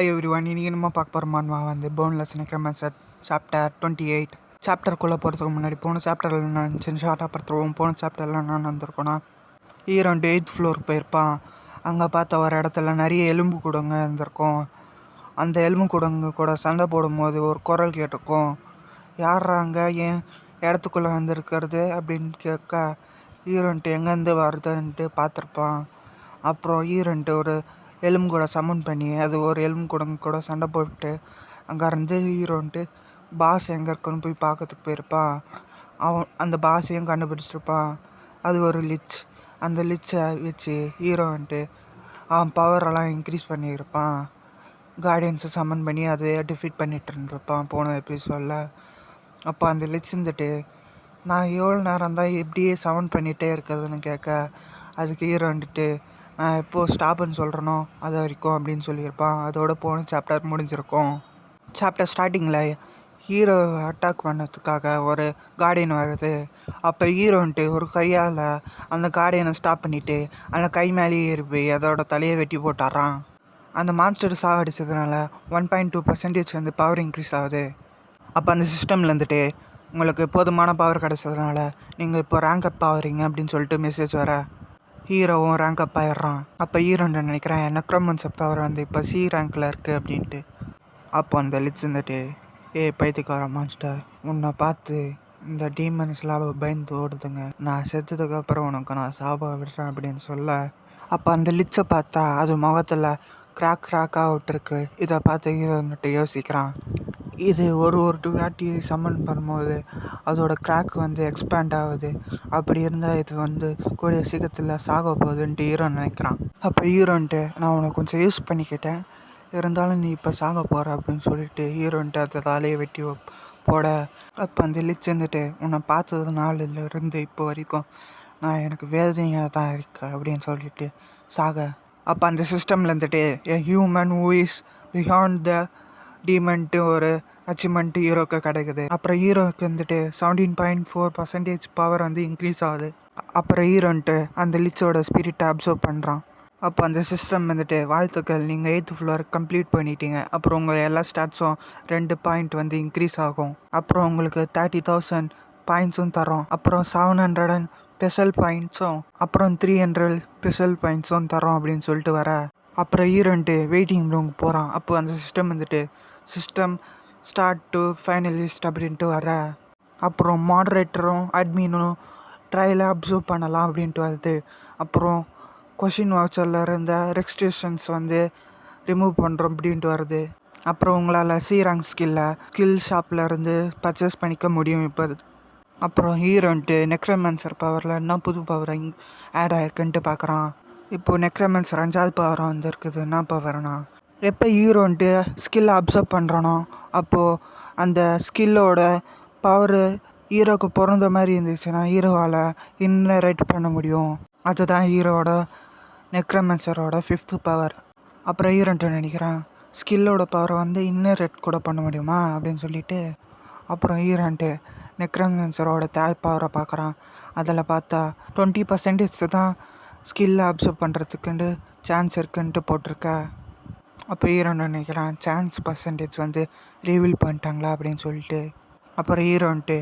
Everyone, இன்னைக்கு நம்ம பார்க்க போகிற மான்வா வந்து போன்லெஸ் நெக்ரோமான்சர் சாப்டர் 28. சாப்டருக்குள்ளே போகிறதுக்கு முன்னாடி போன சாப்டரில் நான் சின்ன ஷார்ட்டாக பார்த்துருவோம். போன சாப்டரில் நான் வந்திருக்கோன்னா ஹீரோ 8th ஃப்ளோருக்கு போயிருப்பான். அங்கே பார்த்த ஒரு இடத்துல நிறைய எலும்பு கூடங்க இருந்திருக்கும். அந்த எலும்பு கூடங்க கூட சண்டை போடும்போது ஒரு குரல் கேட்டிருக்கும். யார்றாங்க ஏன் இடத்துக்குள்ளே வந்திருக்கிறது அப்படின்னு கேட்க ஹீரோன்ட்டு எங்கேருந்து வருதுன்ட்டு பார்த்துருப்பான். அப்புறம் ஹீரோன்ட்டு ஒரு எலும்பு கூட சம்மன் பண்ணி அது ஒரு எலும்பு கூட சண்டை போட்டு அங்கேருந்து ஹீரோன்ட்டு பாஸ் எங்கே இருக்குன்னு போய் பார்க்கறதுக்கு போயிருப்பான். அவன் அந்த பாஸையும் கண்டுபிடிச்சிருப்பான். அது ஒரு லிச். அந்த லிச்சை வச்சு ஹீரோன்ட்டு அவன் பவரெல்லாம் இன்க்ரீஸ் பண்ணியிருப்பான். கார்டியன்ஸை சம்மன் பண்ணி அதை டிஃபீட் பண்ணிகிட்டு இருந்திருப்பான் போன எபிசோடில். அப்போ அந்த லிச் இருந்துட்டு நான் எவ்வளோ நேரம் தான் இப்படியே சவுண்ட் பண்ணிகிட்டே இருக்கிறதுன்னு கேட்க அதுக்கு ஹீரோ வந்துட்டு நான் எப்போது ஸ்டாப்புன்னு சொல்கிறேனோ அது வரைக்கும் அப்படின்னு சொல்லியிருப்பான். அதோட போன சாப்டர் முடிஞ்சிருக்கும். சாப்டர் ஸ்டார்டிங்கில் ஹீரோ அட்டாக் பண்ணதுக்காக ஒரு கார்டியன் வருது. அப்போ ஹீரோன்ட்டு ஒரு கையால் அந்த கார்டியனை ஸ்டாப் பண்ணிவிட்டு அந்த கை மேலேயே ஏறி போய் அதோட தலையை வெட்டி போட்டுறான். அந்த மான்ஸ்டர் சாவடிச்சதுனால 1.2% வந்து பவர் இன்க்ரீஸ் ஆகுது. அப்போ அந்த சிஸ்டமில் இருந்துட்டு உங்களுக்கு போதுமான பவர் கிடச்சதுனால நீங்கள் இப்போ ரேங்க் அப் ஆகிறீங்க அப்படின்னு சொல்லிட்டு மெசேஜ் வர ஹீரோவும் ரேங்க் அப் ஆகிடுறான். அப்போ ஹீரோன்னு நினைக்கிறேன் நெக்ரோமான்சர் பவர் வந்து இப்போ C ரேங்க்கில் இருக்குது அப்படின்ட்டு. அப்போ அந்த லிட்ஸ் இருந்துட்டு பைத்தியக்கார மான்ஸ்டர் உன்னை பார்த்து இந்த டீமன்ஸ்லாம் பயந்து ஓடுதுங்க, நான் செத்ததுக்கப்புறம் உனக்கு நான் சாப விடுறேன் அப்படின்னு சொல்ல அப்போ அந்த லிட்ஸை பார்த்தா அது முகத்தில் கிராக்காக விட்டுருக்கு. இதை பார்த்து ஹீரோ வந்துட்டு யோசிக்கிறான். இது ஒரு வாட்டி சம்மன் பண்ணும்போது அதோட கிராக் வந்து எக்ஸ்பேண்ட் ஆகுது. அப்படி இருந்தால் இது வந்து கூடிய சீக்கிரத்தில் சாக போகுதுன்ட்டு ஹீரோ நினைக்கிறான். அப்போ ஹீரோன்ட்டு நான் உனக்கு கொஞ்சம் யூஸ் பண்ணிக்கிட்டேன், இருந்தாலும் நீ இப்போ சாக போகிற அப்படின்னு சொல்லிட்டு ஹீரோன்ட்டு அதை தலையை வெட்டி போட அப்போ அந்த லிச் வந்துட்டு உன்னை பார்த்தது நாளிலிருந்து இப்போ வரைக்கும் நான் எனக்கு வேதனையாக தான் இருக்கேன் அப்படின்னு சொல்லிட்டு சாக அப்போ அந்த சிஸ்டமில் இருந்துட்டு a human who is beyond the demand ஒரு அச்சீவ்மெண்ட்டு ஹீரோக்கு கிடைக்குது. அப்புறம் ஹீரோக்கு வந்துட்டு 17.4% பவர் வந்து இன்க்ரீஸ் ஆகுது. அப்புறம் ஹீரோன்ட்டு அந்த லிச்சோட ஸ்பிரிட்டை அப்சர்வ் பண்ணுறான். அப்போ அந்த சிஸ்டம் வந்துட்டு வாழ்த்துக்கள், நீங்கள் 8th ஃப்ளோர் கம்ப்ளீட் பண்ணிட்டீங்க. அப்புறம் உங்கள் எல்லா ஸ்டாட்ஸும் 2 பாயிண்ட் வந்து இன்க்ரீஸ் ஆகும். அப்புறம் உங்களுக்கு 30,000 பாயிண்ட்ஸும் தரோம். அப்புறம் 700 ஸ்பெஷல் பாயிண்ட்ஸும் அப்புறம் 300 ஸ்பெஷல் பாயிண்ட்ஸும் தரோம் அப்படின்னு சொல்லிட்டு வர அப்புறம் ஹீரோன்ட்டு வெயிட்டிங் ரூமுக்கு போகிறான். அப்போ அந்த சிஸ்டம் வந்துட்டு சிஸ்டம் ஸ்டார்ட் டு ஃபைனலிஸ்ட் அப்படின்ட்டு வர அப்புறம் மாடரேட்டரும் அட்மினும் ட்ரையலை அப்சர்வ் பண்ணலாம் அப்படின்ட்டு வருது. அப்புறம் கொஷின் வாட்சரில் இருந்த ரெஸ்ட்ரிக்ஷன்ஸ் வந்து ரிமூவ் பண்ணுறோம் அப்படின்ட்டு வருது. அப்புறம் உங்களால் C ரேங்க் ஸ்கில் ஷாப்பில் இருந்து பர்ச்சேஸ் பண்ணிக்க முடியும் இப்போ. அப்புறம் ஹீரோன்ட்டு நெக்ரோமான்சர் பவரில் என்ன புது பவர் ஆட் ஆகிருக்குன்ட்டு பார்க்குறான். இப்போது நெக்ரோமான்சர் 5வது பவர் வந்துருக்குது. என்ன பவர்னா எப்போ ஹீரோன்ட்டு ஸ்கில்லை அப்சர்வ் பண்ணுறானோ அப்போது அந்த ஸ்கில்லோட பவரு ஹீரோக்கு பிறந்த மாதிரி இருந்துச்சுன்னா ஹீரோவால் இன்னரேட் பண்ண முடியும். அதுதான் ஹீரோவோட நெக்ரோமான்சரோட 5th பவர். அப்புறம் ஹீரோன்ட்டு நினைக்கிறான் ஸ்கில்லோட பவரை வந்து இன்னரேட் கூட பண்ண முடியுமா அப்படின்னு சொல்லிட்டு அப்புறம் ஹீரோன்ட்டு நெக்ரோமான்சரோட 3rd பவரை பார்க்குறான். அதில் பார்த்தா 20% தான் ஸ்கில்லை அப்சர்வ் பண்ணுறதுக்குண்டு சான்ஸ் இருக்குன்ட்டு போட்டிருக்க. அப்போ ஹீரோன்னு நினைக்கிறான் சான்ஸ் பர்சன்டேஜ் வந்து ரிவீல் பண்ணிட்டாங்களா அப்படின்னு சொல்லிட்டு. அப்புறம் ஹீரோன்ட்டு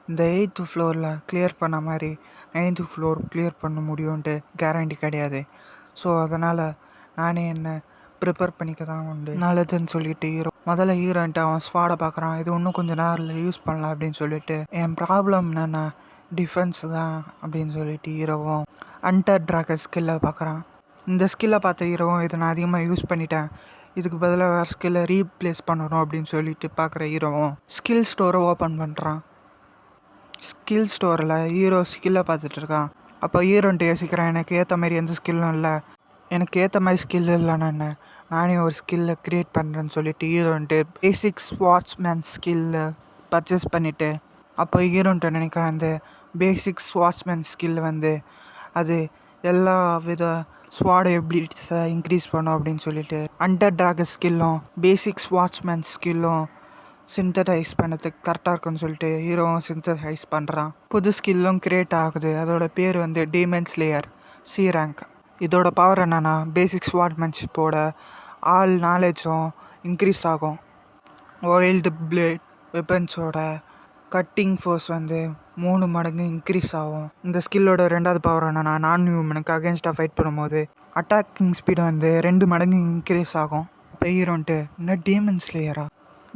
இந்த 8th ஃப்ளோரில் கிளியர் பண்ண மாதிரி 9th ஃப்ளோர் கிளியர் பண்ண முடியும்ன்ட்டு கேரண்டி கிடையாது. ஸோ அதனால் நானே என்ன ப்ரிப்பேர் பண்ணிக்க தான் உண்டு நல்லதுன்னு சொல்லிட்டு முதல்ல ஹீரோன்ட்டு அவன் ஸ்வாடை பார்க்குறான். இது இன்னும் கொஞ்சம் நேரில் யூஸ் பண்ணலாம் அப்படின்னு சொல்லிட்டு என் ப்ராப்ளம் என்னென்னா டிஃபென்ஸ் தான் அப்படின்னு சொல்லிட்டு ஹீரோவும் அண்டர் ட்ராகன் ஸ்கில்லை பார்க்குறான். இந்த ஸ்கில்லை பார்த்த ஹீரோவும் இதை நான் அதிகமாக யூஸ் பண்ணிட்டேன், இதுக்கு பதிலாக வேறு ஸ்கில்லை ரீப்ளேஸ் பண்ணணும் அப்படின்னு சொல்லிட்டு பார்க்குற ஹீரோவும் ஸ்கில் ஸ்டோரை ஓப்பன் பண்ணுறான். ஸ்கில் ஸ்டோரில் ஹீரோ ஸ்கில்லை பார்த்துட்டு இருக்கான். அப்போ ஹீரோன்ட்டு யோசிக்கிறான் எனக்கு ஏற்ற மாதிரி எந்த ஸ்கில்லும் இல்லை, எனக்கு ஏற்ற மாதிரி ஸ்கில் இல்லைன்னு நானே ஒரு ஸ்கில்லை க்ரியேட் பண்ணுறேன்னு சொல்லிட்டு ஹீரோன்ட்டு பேசிக் ஸ்வாட்ஸ்மேன் ஸ்கில்லை பர்ச்சேஸ் பண்ணிவிட்டு அப்போ ஹீரோன்ட்டு நினைக்கிறேன் அந்த பேசிக் ஸ்வாட்ஸ்மேன் ஸ்கில் வந்து அது எல்லா வித ஸ்வாட் எபிலிட்டிஸை இன்க்ரீஸ் பண்ணும் அப்படின்னு சொல்லிட்டு அண்டர் ட்ராகன் ஸ்கில்லும் பேசிக் ஸ்வாட்ஸ்மேன் ஸ்கில்லும் சிந்தடைஸ் பண்ணதுக்கு கரெக்டாக இருக்குன்னு சொல்லிட்டு ஹீரோவும் சிந்தடைஸ் பண்ணுறான். புது ஸ்கில்லும் க்ரியேட் ஆகுது. அதோட பேர் வந்து டீமன் ஸ்லேயர் C ரேங்க். இதோட பவர் என்னென்னா பேசிக் ஸ்வாட்மேன்ஷிப்போட ஆல் நாலேஜும் இன்க்ரீஸ் ஆகும். வைல்டு பிளேட் வெப்பன்ஸோட கட்டிங் ஃபோர்ஸ் வந்து 3 மடங்கு இன்க்ரீஸ் ஆகும். இந்த ஸ்கில்லோட 2வது பவர் என்னன்னா, நான் ஹியூமனுக்கு அகேன்ஸ்டாக ஃபைட் பண்ணும்போது அட்டாக்கிங் ஸ்பீடு வந்து 2 மடங்கு இன்க்ரீஸ் ஆகும். இப்போ ஹீரோன்ட்டு இன்னும் டீமன் ஸ்லேயரா,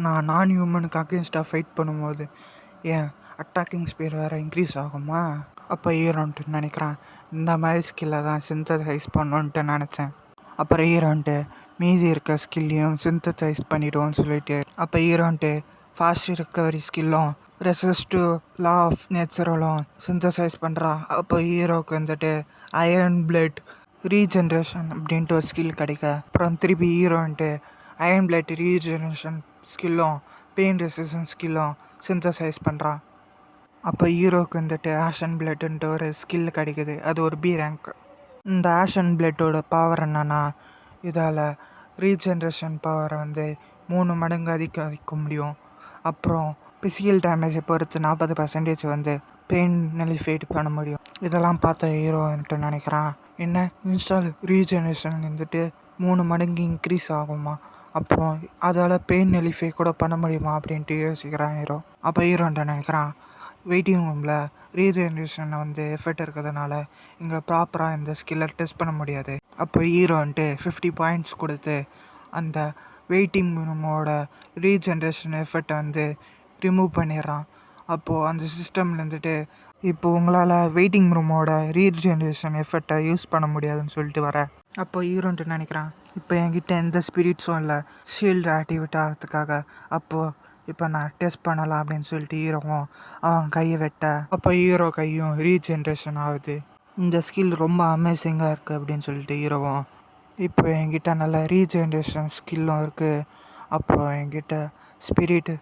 நான் ஹியூமனுக்கு அகேன்ஸ்டாக ஃபைட் பண்ணும்போது ஏன் அட்டாக்கிங் ஸ்பீடு வேறு இன்க்ரீஸ் ஆகுமா? அப்போ ஹீரோன்ட்டு நினைக்கிறேன், இந்த மாதிரி ஸ்கில்லை தான் சிந்தசைஸ் பண்ணணுன்ட்டு நினச்சேன். அப்புறம் ஹீரோன்ட்டு மீதி இருக்க ஸ்கில்லையும் சிந்தசைஸ் பண்ணிவிடுவோன்னு சொல்லிட்டு, அப்போ ஹீரோன்ட்டு ஃபாஸ்ட் ரிக்கவரி ஸ்கில்லும் ரெசிஸ்ட் லா ஆஃப் நேச்சுரலும் சிந்தசைஸ் பண்ணுறா. அப்போ ஹீரோவுக்கு வந்துட்டு அயர்ன் பிளட் ரீஜென்ரேஷன் அப்படின்ட்டு ஒரு ஸ்கில் கிடைக்க, அப்புறம் திருப்பி ஹீரோன்ட்டு அயர்ன் பிளட் ரீஜென்ரேஷன் ஸ்கில்லும் பெயின் ரெசிஸ்டன்ஸ் ஸ்கில்லும் சிந்தசைஸ் பண்ணுறான். அப்போ ஹீரோவுக்கு வந்துட்டு ஆஷன் பிளட்டுன்ட்டு ஒரு ஸ்கில் கிடைக்குது. அது ஒரு பி ரேங்க். இந்த ஆஷன் பிளட்டோட பவர் என்னன்னா, இதால் ரீஜென்ரேஷன் பவரை வந்து 3 மடங்கு அதிகரிக்க முடியும். அப்புறம் பிசிக்கல் டேமேஜை பொறுத்து 40% வந்து பெயின் நலிஃபைட் பண்ண முடியும். இதெல்லாம் பார்த்த ஹீரோன்ட்டு நினைக்கிறான், என்ன இன்ஸ்டால் ரீஜெனரேஷன் வந்துட்டு 3 மடங்கு இன்க்ரீஸ் ஆகுமா, அப்புறம் அதால் பெயின் நலிஃபை கூட பண்ண முடியுமா அப்படின்ட்டு யோசிக்கிறான் ஹீரோ. அப்போ ஹீரோன்ட்டு நினைக்கிறான், வெயிட்டிங் ரூமில் ரீஜெனரேஷன் வந்து எஃபெக்ட் இருக்கிறதுனால இங்கே ப்ராப்பராக இந்த ஸ்கில்லை டெஸ்ட் பண்ண முடியாது. அப்போ ஹீரோன்ட்டு 50 பாயிண்ட்ஸ் கொடுத்து அந்த வெயிட்டிங் ரூமோட ரீஜென்ரேஷன் எஃபெக்டை வந்து ரிமூவ் பண்ணிடுறான். அப்போது அந்த சிஸ்டம்லேருந்துட்டு இப்போ உங்களால் வெயிட்டிங் ரூமோட ரீஜென்ரேஷன் எஃபெக்டை யூஸ் பண்ண முடியாதுன்னு சொல்லிட்டு வர. அப்போ ஹீரோன்ட்டு நினைக்கிறான், இப்போ என்கிட்ட எந்த ஸ்பிரிட்ஸும் இல்லை ஷீல்டு ஆக்டிவேட் ஆகிறதுக்காக. அப்போது இப்போ நான் டெஸ்ட் பண்ணலாம் அப்படின்னு சொல்லிட்டு ஹீரோவும் அவன் கையை வெட்ட, அப்போ ஹீரோ கையும் ரீஜென்ரேஷன் ஆகுது. இந்த ஸ்கில் ரொம்ப அமேசிங்காக இருக்குது அப்படின்னு சொல்லிட்டு ஹீரோவும், இப்போ என்கிட்ட நல்ல ரீஜென்ரேஷன் ஸ்கில்லும் இருக்குது, அப்புறம் என்கிட்ட ஸ்பிரிட்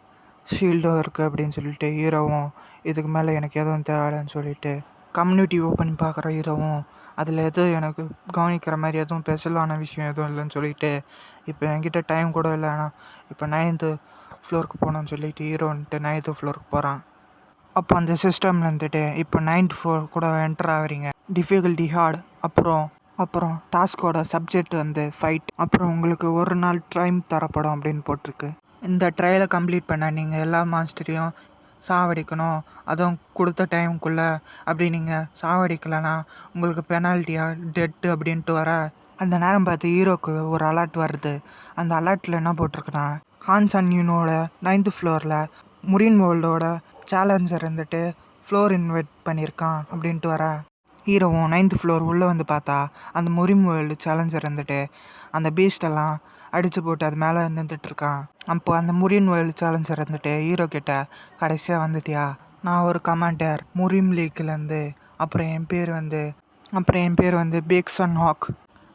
ஷீல்டும் இருக்குது அப்படின்னு சொல்லிட்டு ஹீரோவும், இதுக்கு மேலே எனக்கு எதுவும் தேவைன்னு சொல்லிட்டு கம்யூனிட்டி ஓப்பன் பார்க்குற ஹீரோவும், அதில் எதுவும் எனக்கு கவனிக்கிற மாதிரி எதுவும் ஸ்பெஷலான விஷயம் எதுவும் இல்லைன்னு சொல்லிட்டு, இப்போ என்கிட்ட டைம் கூட இல்லைனா இப்போ 9th ஃப்ளோருக்கு போகணுன்னு சொல்லிட்டு ஹீரோன்ட்டு 9th ஃப்ளோருக்கு போகிறான். அப்போ அந்த சிஸ்டமில் இருந்துட்டு இப்போ 9th ஃப்ளோர் கூட என்டர் ஆகிறீங்க. டிஃபிகல்ட்டி ஹார்ட், அப்புறம் டாஸ்கோட சப்ஜெக்ட் வந்து ஃபைட், அப்புறம் உங்களுக்கு 1 நாள் டைம் தரப்படும் அப்படின்னு போட்டிருக்கு. இந்த ட்ரையலை கம்ப்ளீட் பண்ண நீங்கள் எல்லா மான்ஸ்டரையும் சாவடிக்கணும், அதுவும் கொடுத்த டைமுக்குள்ளே. அப்படி நீங்கள் சாவடிக்கலைன்னா உங்களுக்கு பெனால்ட்டியாக டெட்டு அப்படின்ட்டு வர. அந்த நேரம் பார்த்து ஹீரோக்கு ஒரு அலர்ட் வருது. அந்த அலர்ட்டில் என்ன போட்டிருக்குன்னா, ஹான்ஸ் அண்ட் யூனோட 9th ஃப்ளோரில் முரின் வேர்ல்டோட சேலஞ்சர் இருந்துட்டு ஃப்ளோர் இன்வைட் பண்ணியிருக்கான் அப்படின்ட்டு வர. ஹீரோவும் 9th ஃப்ளோர் உள்ளே வந்து பார்த்தா அந்த முரின் வேர்ல்டு சேலஞ்சர் இருந்துட்டு அந்த பீஸ்டெல்லாம் அடித்து போட்டு அது மேலே நின்றுட்டுருக்கான். அப்போ அந்த முரின் வேர்ல்டு சேலஞ்சர் இருந்துட்டு ஹீரோ கிட்ட, கடைசியாக வந்துட்டியா, நான் ஒரு கமாண்டர் முரிம் லீக்லேருந்து, அப்புறம் என் பேர் வந்து பேக்ஸன் ஹாக்.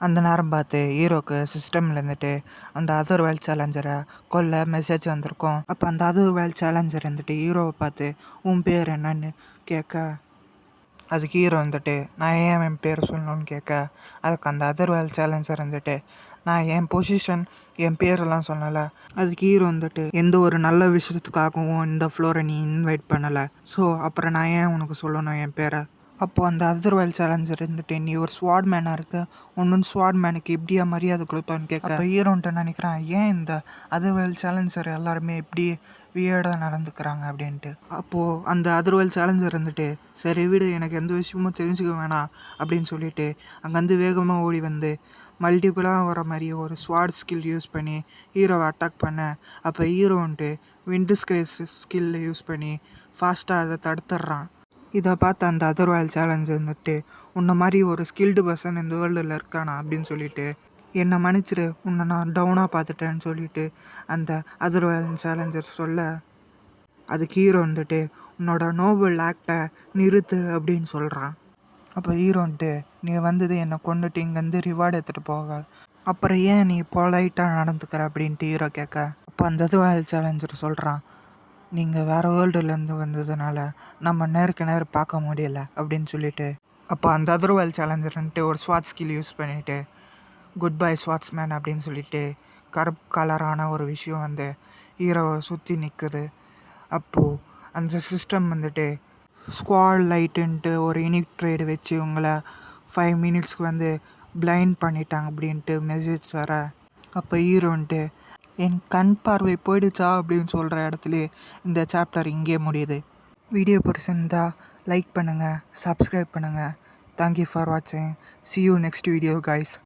அந்த நேரம் பார்த்து ஹீரோக்கு சிஸ்டமில் இருந்துட்டு அந்த அதர் வேர்ல்ட் சேலஞ்சரை கொல்ல மெசேஜ் வந்திருக்கும். அப்போ அந்த அதர் வேர்ல்ட் சேலஞ்சர் இருந்துட்டு ஹீரோவை பார்த்து உன் பேர் என்னன்னு கேட்க, அதுக்கு ஹீரோ வந்துட்டு நான் ஏன் என் பேர் சொல்லணும்னு கேட்க, அதுக்கு அந்த அதர் வேர்ல்ட் சேலஞ்சர் இருந்துட்டு நான் என் பொசிஷன் என் பேரெல்லாம் சொல்லலை, அதுக்கு ஹீரோ வந்துட்டு எந்த ஒரு நல்ல விஷயத்துக்காகவும் இந்த ஃப்ளோரை நீ இன்வைட் பண்ணலை, ஸோ அப்புறம் நான் ஏன் உனக்கு சொல்லணும் என் பேரை. அப்போது அந்த அதர் வேர்ல்ட் சேலஞ்சர் இருந்துட்டு நீ ஒரு ஸ்வாட் மேனாக இருக்க, ஒன்று ஸ்வாட் மேனுக்கு எப்படியா மரியாதை கொடுப்பான்னு கேட்க, அப்போ ஹீரோன்ட்டு நினைக்கிறான், ஏன் இந்த அதர் வேர்ல்ட் சேலஞ்சர் எல்லாருமே எப்படி வியர்டாக நடந்துக்கிறாங்க அப்படின்ட்டு. அப்போது அந்த அதர் வேர்ல்ட் சேலஞ்சர் இருந்துட்டு சரி வீடு, எனக்கு எந்த விஷயமும் தெரிஞ்சுக்க வேணாம் அப்படின்னு சொல்லிட்டு அங்கேருந்து வேகமாக ஓடி வந்து மல்டிபிளாக வர மாதிரி ஒரு ஸ்வாட் ஸ்கில் யூஸ் பண்ணி ஹீரோவை அட்டாக் பண்ண. அப்போ ஹீரோன்ட்டு விண்டு ஸ்கிரேஸ் ஸ்கில் யூஸ் பண்ணி ஃபாஸ்ட்டாக அதை தடுத்துடுறான். இதை பார்த்து அந்த அதர் வேர்ல்ட் சேலஞ்சர் வந்துட்டு உன்னை மாதிரி ஒரு ஸ்கில்டு பர்சன் இந்த வேர்ல்டில் இருக்கானா அப்படின்னு சொல்லிட்டு, என்னை மன்னிச்சிடு, உன்னை நான் டவுனாக பார்த்துட்டேன்னு சொல்லிட்டு அந்த அதர் வேர்ல்ட் சேலஞ்சர் சொல்ல, அதுக்கு ஹீரோ வந்துட்டு உன்னோட நோபல் ஆக்டை நிறுத்து அப்படின்னு சொல்கிறான். அப்போ ஹீரோன்ட்டு நீ வந்தது என்னை கொண்டுட்டு இங்கேருந்து ரிவார்டு எடுத்துகிட்டு போக, அப்புறம் ஏன் நீ பொலைட்டாக நடந்துக்கிற அப்படின்ட்டு ஹீரோ கேட்க, அப்போ அந்த அதர் வேர்ல்ட் சேலஞ்சர் சொல்கிறான், நீங்கள் வேறு வேர்ல்டுலேருந்து வந்ததுனால நம்ம நேருக்கு நேர் பார்க்க முடியலை அப்படின்னு சொல்லிட்டு. அப்போ அந்த அதர் வேர்ல்ட் சேலஞ்சர்ன்ட்டு ஒரு ஸ்வாட் ஸ்கில் யூஸ் பண்ணிவிட்டு குட் பை ஸ்வாட்ஸ்மேன் அப்படின்னு சொல்லிட்டு கருப்பு கலரான ஒரு விஷயம் வந்து ஹீரோவை சுற்றி நிற்குது. அப்போது அந்த சிஸ்டம் வந்துட்டு ஸ்குவாட் லைட்டுன்ட்டு ஒரு யூனிக் ட்ரேடு வச்சு உங்களை 5 மினிட்ஸ்க்கு வந்து பிளைண்ட் பண்ணிட்டாங்க அப்படின்ட்டு மெசேஜ் வர. அப்போ ஹீரோ வந்துட்டு என் கண் பார்வை போயிடுச்சா அப்படின்னு சொல்கிற இடத்துலையே இந்த சாப்டர் இங்கே முடியுது. வீடியோ பிடிச்சிருந்தா லைக் பண்ணுங்கள், சப்ஸ்கிரைப் பண்ணுங்கள். தேங்க்யூ ஃபார் வாட்சிங். See you next video guys.